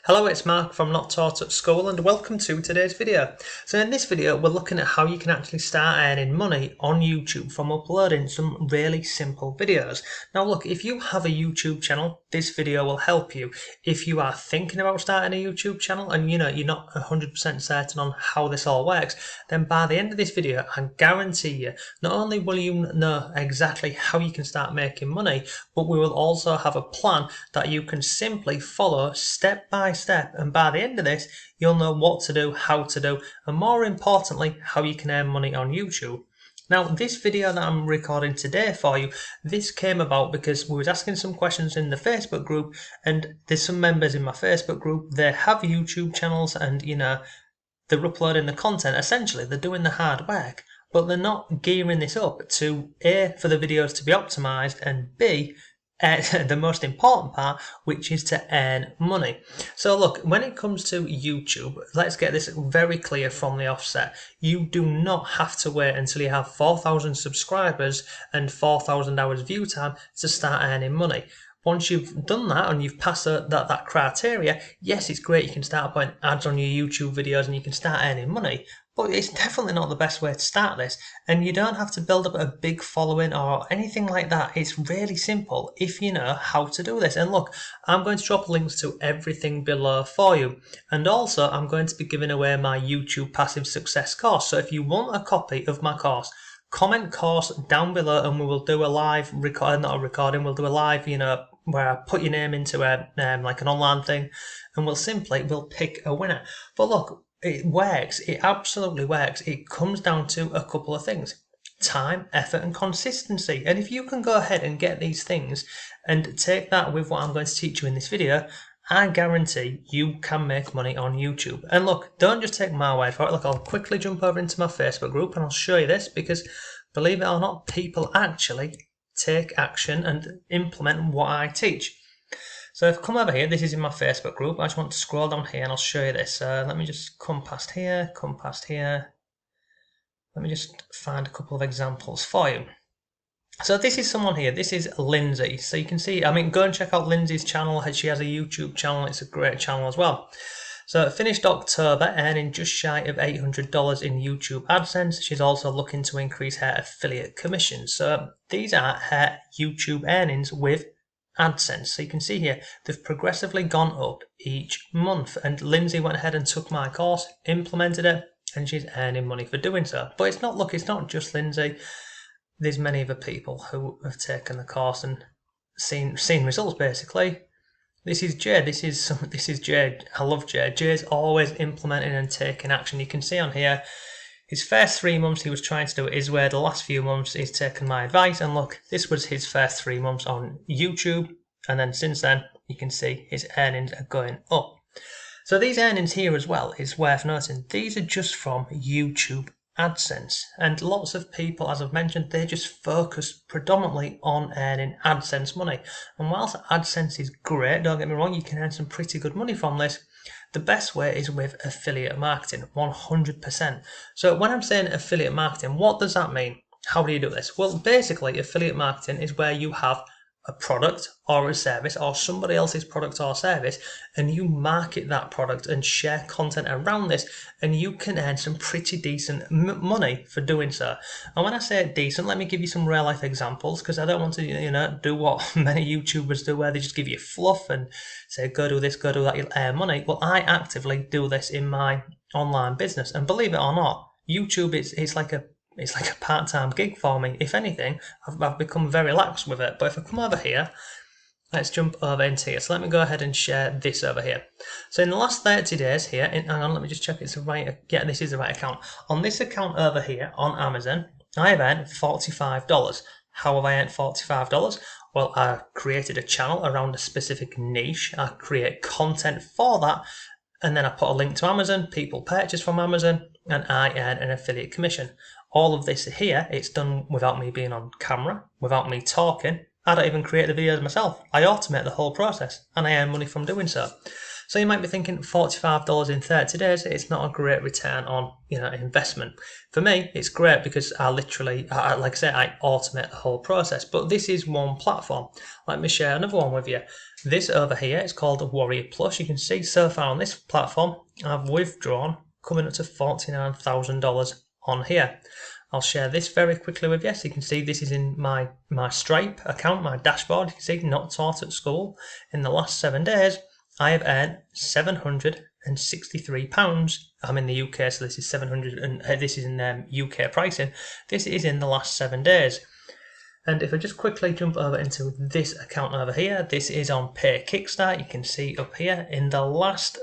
Hello, it's Mark from Not Taught at School and welcome to today's video. So in this video we're looking at how you can actually start earning money on YouTube from uploading some really simple videos. Now look, if you have a YouTube channel, this video will help you. If you are thinking about starting a YouTube channel and you're not 100% certain on how this all works, then by the end of this video I guarantee you, not only will you know exactly how you can start making money, but we will also have a plan that you can simply follow step by step, and by the end of this you'll know what to do, how to do, and more importantly how you can earn money on YouTube. Now this video that I'm recording today for you, this came about because we was asking some questions in the Facebook group, and there's some members in my Facebook group, they have YouTube channels and they're uploading the content. Essentially they're doing the hard work, but they're not gearing this up to A, for the videos to be optimized, and B, the most important part, which is to earn money. So look, when it comes to YouTube, let's get this very clear from the offset. You do not have to wait until you have 4,000 subscribers and 4,000 hours view time to start earning money. Once you've done that and you've passed that criteria, yes, it's great, you can start putting ads on your YouTube videos and you can start earning money, but it's definitely not the best way to start this, and you don't have to build up a big following or anything like that. It's really simple if you know how to do this. And look, I'm going to drop links to everything below for you, and also I'm going to be giving away my YouTube Passive Success course. So if you want a copy of my course, comment course down below and we will do a live recording, not a recording, we'll do a live, where I put your name into like an online thing, and we'll pick a winner. But look, it works. It absolutely works. It comes down to a couple of things: time, effort, and consistency. And if you can go ahead and get these things and take that with what I'm going to teach you in this video, I guarantee you can make money on YouTube. And look, don't just take my word for it. Look, I'll quickly jump over into my Facebook group and I'll show you this, because believe it or not, people actually take action and implement what I teach. So if I come over here, this is in my Facebook group. I just want to scroll down here and I'll show you this. Let me just come past here. Let me just find a couple of examples for you. So this is someone here. This is Lindsay. So you can see, go and check out Lindsay's channel. She has a YouTube channel. It's a great channel as well. So finished October earning just shy of $800 in YouTube Adsense. She's also looking to increase her affiliate commissions. So these are her YouTube earnings with Adsense. So you can see here, they've progressively gone up each month. And Lindsay went ahead and took my course, implemented it, and she's earning money for doing so. But it's not just Lindsay. There's many other people who have taken the course and seen results basically. This is Jay. This is Jay. I love Jay. Jay's always implementing and taking action. You can see on here, his first 3 months he was trying to do it his way. The last few months he's taken my advice, and look, this was his first 3 months on YouTube, and then since then you can see his earnings are going up. So these earnings here as well is worth noting. These are just from YouTube AdSense, and lots of people, as I've mentioned, they just focus predominantly on earning AdSense money. And whilst AdSense is great, don't get me wrong, you can earn some pretty good money from this, the best way is with affiliate marketing, 100%. So when I'm saying affiliate marketing, what does that mean? How do you do this? Well, basically affiliate marketing is where you have a product or a service or somebody else's product or service, and you market that product and share content around this, and you can earn some pretty decent money for doing so. And when I say decent, let me give you some real life examples, because I don't want to do what many YouTubers do, where they just give you fluff and say go do this, go do that, you'll earn money. Well, I actively do this in my online business, and believe it or not, YouTube it's like a part-time gig for me. If anything, I've become very lax with it. But if I come over here, let's jump over into here. So let me go ahead and share this over here. So in the last 30 days here, hang on, let me just check it's the right, yeah, this is the right account. On this account over here on Amazon, I have earned $45. How have I earned $45? Well, I created a channel around a specific niche. I create content for that, and then I put a link to Amazon, people purchase from Amazon, and I earn an affiliate commission. All of this here, it's done without me being on camera, without me talking. I don't even create the videos myself. I automate the whole process, and I earn money from doing so. So you might be thinking $45 in 30 days, it's not a great return on investment. For me, it's great because I literally, like I say, I automate the whole process. But this is one platform. Let me share another one with you. This over here is called Warrior Plus. You can see so far on this platform, I've withdrawn coming up to $49,000 on here. I'll share this very quickly with you. So you can see this is in my Stripe account, my dashboard. You can see not taught at school. In the last 7 days, I have earned £763. I'm in the UK, so this is 700, and this is in UK pricing. This is in the last 7 days. And if I just quickly jump over into this account over here, this is on Pay Kickstart. You can see up here in the last,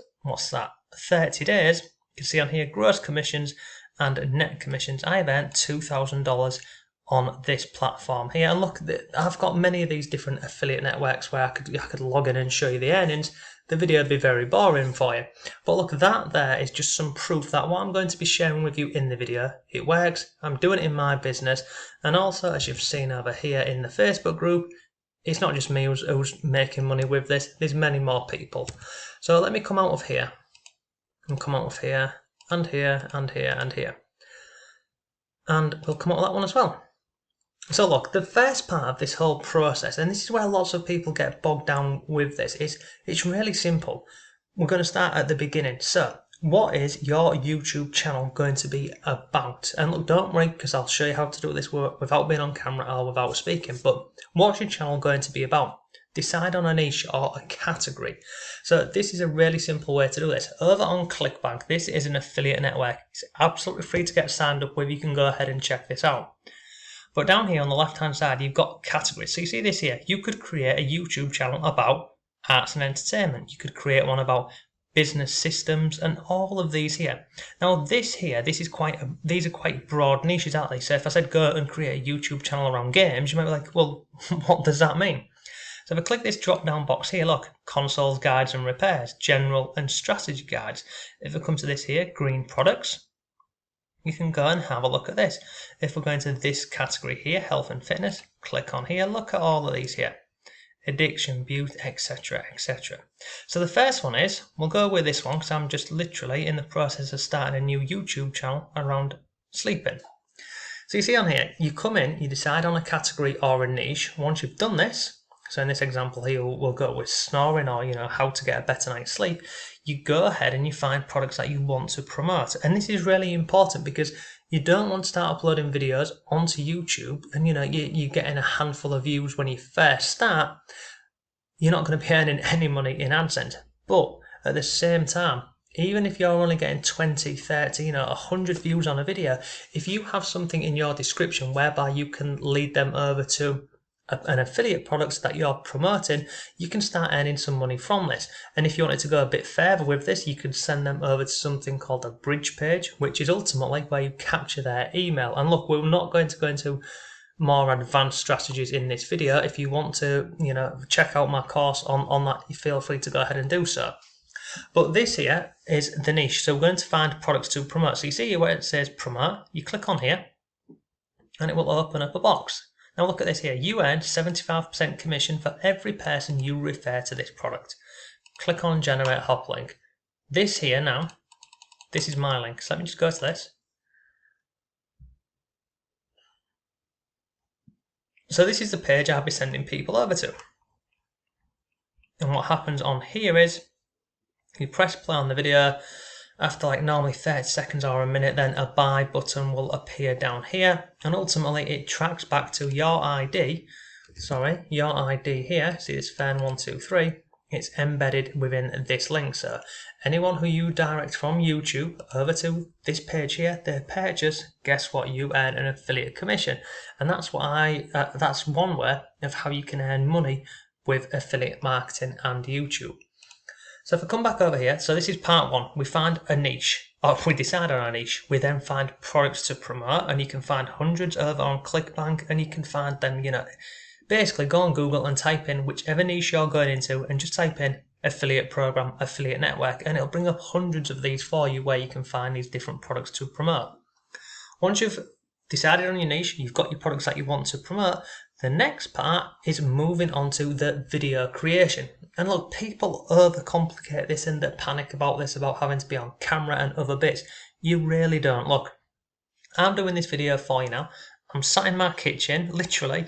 30 days, you can see on here gross commissions and net commissions. I've earned $2,000 on this platform here. And look, I've got many of these different affiliate networks where I could log in and show you the earnings. The video would be very boring for you. But look, that there is just some proof that what I'm going to be sharing with you in the video, it works. I'm doing it in my business. And also, as you've seen over here in the Facebook group, it's not just me who's making money with this. There's many more people. So let me come out of here and come out of here and here and here and here. And we'll come out of that one as well. So look, the first part of this whole process, and this is where lots of people get bogged down with this, is it's really simple. We're going to start at the beginning. So what is your YouTube channel going to be about? And look, don't worry, because I'll show you how to do this without being on camera or without speaking. But what's your channel going to be about? Decide on a niche or a category. So this is a really simple way to do this. Over on ClickBank, this is an affiliate network. It's absolutely free to get signed up with. You can go ahead and check this out. But down here on the left hand side, you've got categories. So you see this here, you could create a YouTube channel about arts and entertainment. You could create one about business systems and all of these here. Now this here, these are quite broad niches, aren't they? So if I said go and create a YouTube channel around games, you might be like, well, what does that mean? So if I click this drop down box here, look, consoles, guides and repairs, general and strategy guides. If I come to this here, green products, you can go and have a look at this. If we're going to this category here, health and fitness, click on here, look at all of these here. Addiction, beauty, etc, etc. So the first one is, we'll go with this one because I'm just literally in the process of starting a new YouTube channel around sleeping. So you see on here, you come in, you decide on a category or a niche. Once you've done this, so in this example here, we'll go with snoring or, how to get a better night's sleep. You go ahead and you find products that you want to promote. And this is really important because you don't want to start uploading videos onto YouTube and, you're getting a handful of views when you first start. You're not going to be earning any money in Adsense. But at the same time, even if you're only getting 20, 30, 100 views on a video, if you have something in your description whereby you can lead them over to an affiliate products that you're promoting, you can start earning some money from this. And if you wanted to go a bit further with this, you could send them over to something called a bridge page, which is ultimately where you capture their email. And look, we're not going to go into more advanced strategies in this video. If you want to, check out my course on that, you feel free to go ahead and do so. But this here is the niche. So we're going to find products to promote. So you see here where it says promote, you click on here and it will open up a box. Now look at this here, you earn 75% commission for every person you refer to this product. Click on generate hop link. This here now, this is my link. So let me just go to this. So this is the page I'll be sending people over to. And what happens on here is, you press play on the video. After normally 30 seconds or a minute, then a buy button will appear down here, and ultimately it tracks back to your ID. Your ID here. See this Fern123. It's embedded within this link. So anyone who you direct from YouTube over to this page here, they purchase. Guess what? You earn an affiliate commission, and that's that's one way of how you can earn money with affiliate marketing and YouTube. So if I come back over here, so this is part one. We find a niche, or we decide on a niche. We then find products to promote, and you can find hundreds over on ClickBank, and you can find them, basically go on Google and type in whichever niche you're going into, and just type in affiliate program, affiliate network, and it'll bring up hundreds of these for you where you can find these different products to promote. Once you've decided on your niche, you've got your products that you want to promote, the next part is moving on to the video creation. And look, people overcomplicate this and they panic about this, about having to be on camera and other bits. You really don't. Look, I'm doing this video for you now. I'm sat in my kitchen, literally.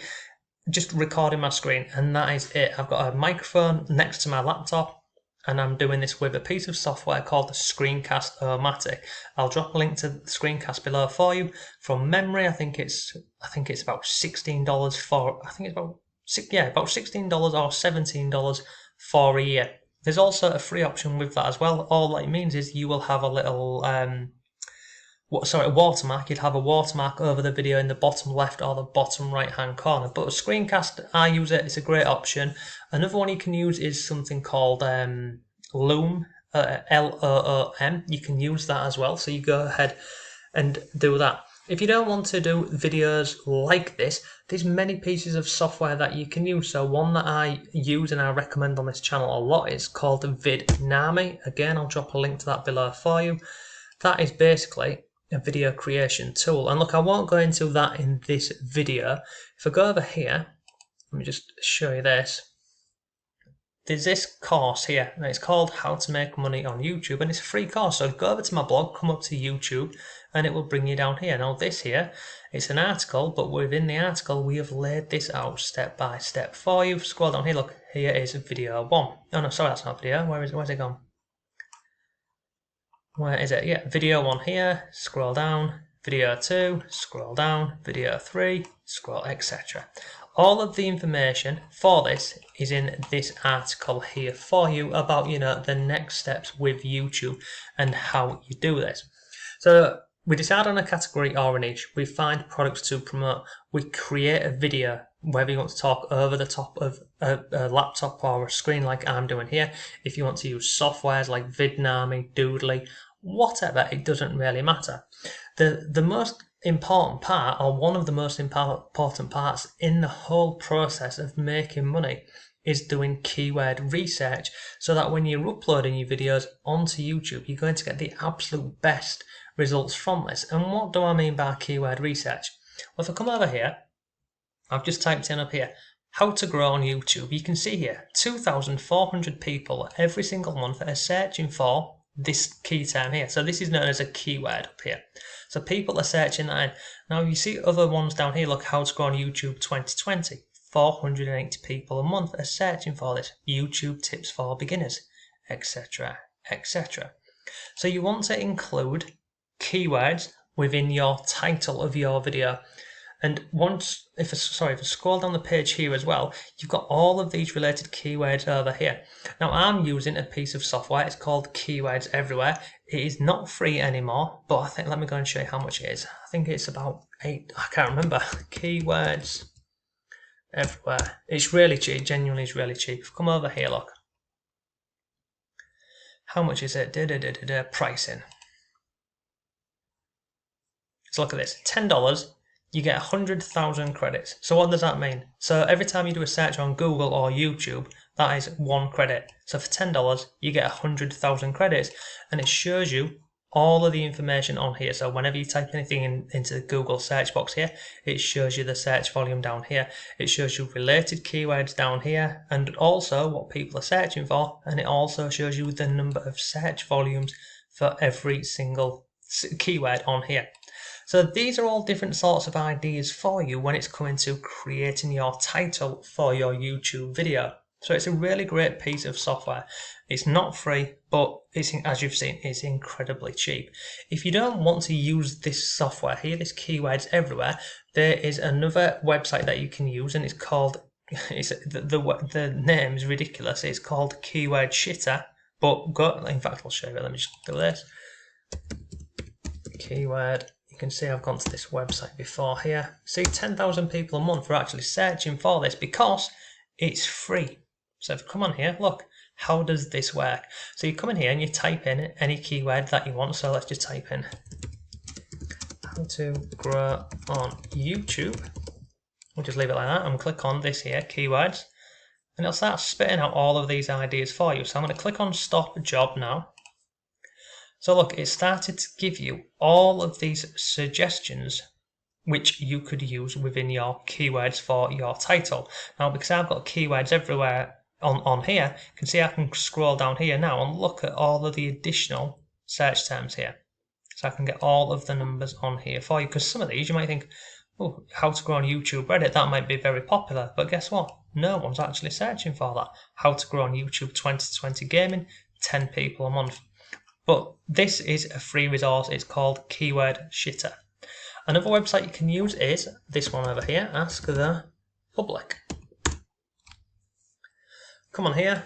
just recording my screen, and that is it. I've got a microphone next to my laptop, and I'm doing this with a piece of software called the Screencast-O-Matic. I'll drop a link to the Screencast below for you. From memory, I think it's about $16 for, I think it's about $16 or $17 for a year. There's also a free option with that as well. All that it means is you will have a little a watermark. You'd have a watermark over the video in the bottom left or the bottom right hand corner. But a Screencast, I use it, it's a great option. Another one you can use is something called Loom, L-O-O-M. You can use that as well, so you go ahead and do that. If you don't want to do videos like this, there's many pieces of software that you can use. So one that I use and I recommend on this channel a lot is called Vidnami. Again, I'll drop a link to that below for you. That is basically a video creation tool. And look, I won't go into that in this video. If I go over here, let me just show you this. There's this course here, and it's called How to Make Money on YouTube, and it's a free course. So go over to my blog, come up to YouTube, and it will bring you down here. Now this here, it's an article, but within the article, we have laid this out step by step for you. Scroll down here, look, here is video 1. Oh no, sorry, that's not video. Where's it gone? Where is it? Yeah, video 1 here, scroll down, video 2, scroll down, video 3, scroll, etc. All of the information for this is in this article here for you about, the next steps with YouTube and how you do this. So we decide on a category or a niche, we find products to promote, we create a video, whether you want to talk over the top of a laptop or a screen like I'm doing here, if you want to use softwares like Vidnami, Doodly, whatever, it doesn't really matter. The most important part, or one of the most important parts in the whole process of making money, is doing keyword research, so that when you're uploading your videos onto YouTube, you're going to get the absolute best results from this. And what do I mean by keyword research? Well, if I come over here, I've just typed in up here, how to grow on YouTube. You can see here, 2,400 people every single month are searching for this key term here. So this is known as a keyword up here. So people are searching that in. Now you see other ones down here, look, how to grow on YouTube 2020. 480 people a month are searching for this. YouTube tips for beginners, etc, etc. So you want to include keywords within your title of your video. And once, if I scroll down the page here as well, you've got all of these related keywords over here. Now I'm using a piece of software, it's called Keywords Everywhere. It is not free anymore, but I think, let me go and show you how much it is. I think it's about I can't remember. Keywords Everywhere. It's really cheap, genuinely is really cheap. Come over here, look. How much is it? Pricing. So look at this, $10. You get 100,000 credits. So what does that mean? So every time you do a search on Google or YouTube, that is 1 credit. So for $10, you get 100,000 credits, and it shows you all of the information on here. So whenever you type anything into the Google search box here, it shows you the search volume down here. It shows you related keywords down here, and also what people are searching for, and it also shows you the number of search volumes for every single keyword on here. So these are all different sorts of ideas for you when it's coming to creating your title for your YouTube video. So it's a really great piece of software. It's not free, but it's, as you've seen, it's incredibly cheap. If you don't want to use this software here, this Keywords Everywhere, there is another website that you can use, and it's called, the name is ridiculous. It's called Keyword Shitter, but in fact, I'll show you. Let me just do this. Keyword. You can see I've gone to this website before here. See, 10,000 people a month are actually searching for this because it's free. So if you come on here, look, how does this work? So you come in here and you type in any keyword that you want. So let's just type in how to grow on YouTube. We'll just leave it like that and click on this here, keywords, and it'll start spitting out all of these ideas for you. So I'm going to click on stop job now. So look, it started to give you all of these suggestions which you could use within your keywords for your title. Now, because I've got keywords everywhere on here, you can see I can scroll down here now and look at all of the additional search terms here. So I can get all of the numbers on here for you, because some of these you might think, Oh, how to grow on YouTube Reddit, that might be very popular, but guess what? No one's actually searching for that. How to grow on YouTube 2020 gaming, 10 people a month. But this is a free resource, it's called Keyword Shitter. Another website you can use is this one over here, Ask the Public. Come on here.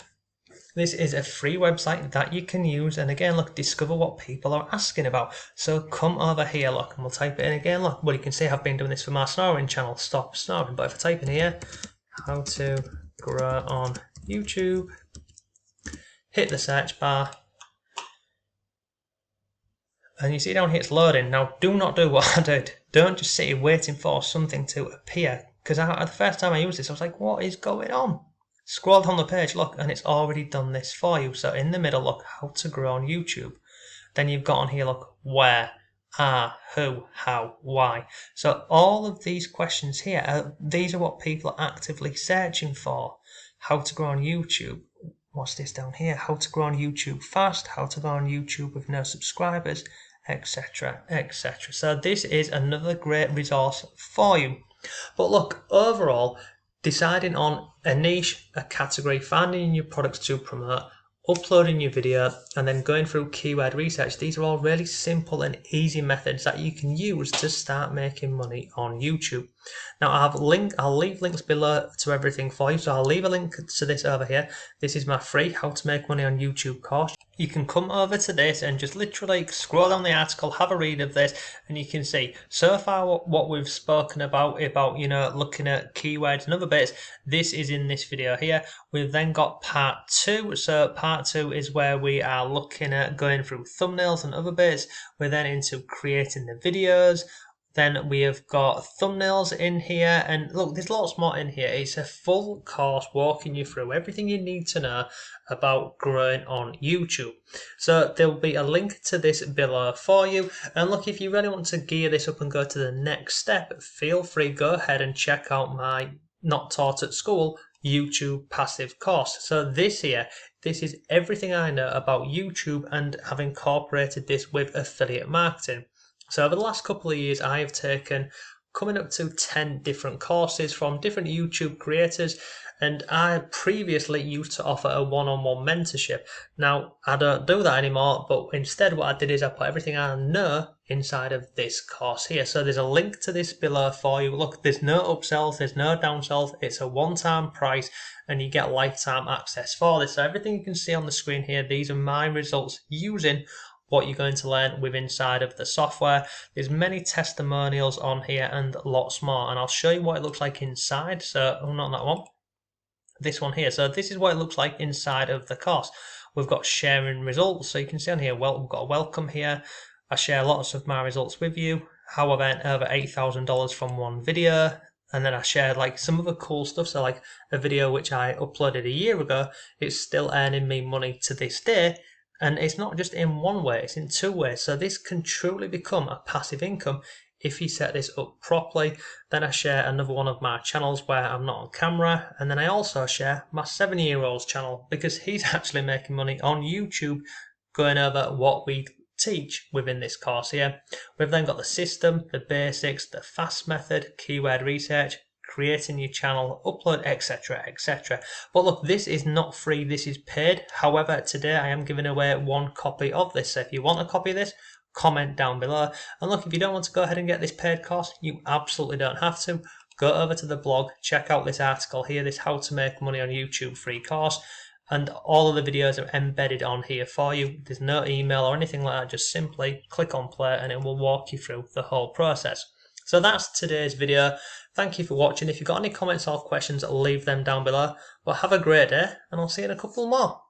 This is a free website that you can use, and again, look, discover what people are asking about. So come over here, look, and we'll type it in again. Look, well, you can see I've been doing this for my snoring channel, Stop Snoring. But if I type in here, how to grow on YouTube, hit the search bar, and you see down here it's loading. Now, do not do what I did. Don't just sit here waiting for something to appear, because the first time I used this, I was like, what is going on? Scroll down the page, look, and it's already done this for you. So in the middle, look, how to grow on YouTube. Then you've got on here, look, where, who, how, why. So all of these questions here, these are what people are actively searching for. How to grow on YouTube. What's this down here? How to grow on YouTube fast, how to grow on YouTube with no subscribers, etc, etc. So this is another great resource for you. But look, overall, deciding on a niche, a category, finding your products to promote, uploading your video, and then going through keyword research, these are all really simple and easy methods that you can use to start making money on YouTube. Now I'll leave links below to everything for you, so I'll leave a link to this over here. This is my free How to Make Money on YouTube course. You can come over to this and just literally scroll down the article, have a read of this, and you can see so far what we've spoken about, you know, looking at keywords and other bits. This is in this video here. We've then got part 2. So part 2 is where we are looking at going through thumbnails and other bits. We're then into creating the videos. Then we have got thumbnails in here, and look, there's lots more in here. It's a full course walking you through everything you need to know about growing on YouTube. So there will be a link to this below for you. And look, if you really want to gear this up and go to the next step, feel free, go ahead and check out my Not Taught at School YouTube passive course. So this here, this is everything I know about YouTube, and have incorporated this with affiliate marketing. So over the last couple of years, I have taken coming up to 10 different courses from different YouTube creators, and I previously used to offer a one-on-one mentorship. Now, I don't do that anymore, but instead what I did is I put everything I know inside of this course here. So there's a link to this below for you. Look, there's no upsells, there's no downsells, it's a one-time price, and you get lifetime access for this. So everything you can see on the screen here, these are my results using what you're going to learn with inside of the software. There's many testimonials on here and lots more, and I'll show you what it looks like inside. So, oh, not that one, this one here. So this is what it looks like inside of the course. We've got sharing results, so you can see on here, well, we've got a welcome here. I share lots of my results with you, how I've earned over $8,000 from one video. And then I shared like some other cool stuff. So like a video which I uploaded a year ago, it's still earning me money to this day. And it's not just in one way, it's in two ways. So this can truly become a passive income if you set this up properly. Then I share another one of my channels where I'm not on camera. And then I also share my 7-year-old's channel, because he's actually making money on YouTube going over what we teach within this course here. We've then got the system, the basics, the fast method, keyword research, creating your channel, upload, etc, etc. But look, this is not free, this is paid. However, today I am giving away one copy of this. So if you want a copy of this, comment down below. And look, if you don't want to go ahead and get this paid course, you absolutely don't have to. Go over to the blog, check out this article here, this How to Make Money on YouTube free course, and all of the videos are embedded on here for you. There's no email or anything like that, just simply click on play and it will walk you through the whole process. So that's today's video. Thank you for watching. If you've got any comments or questions, leave them down below. But have a great day, and I'll see you in a couple more.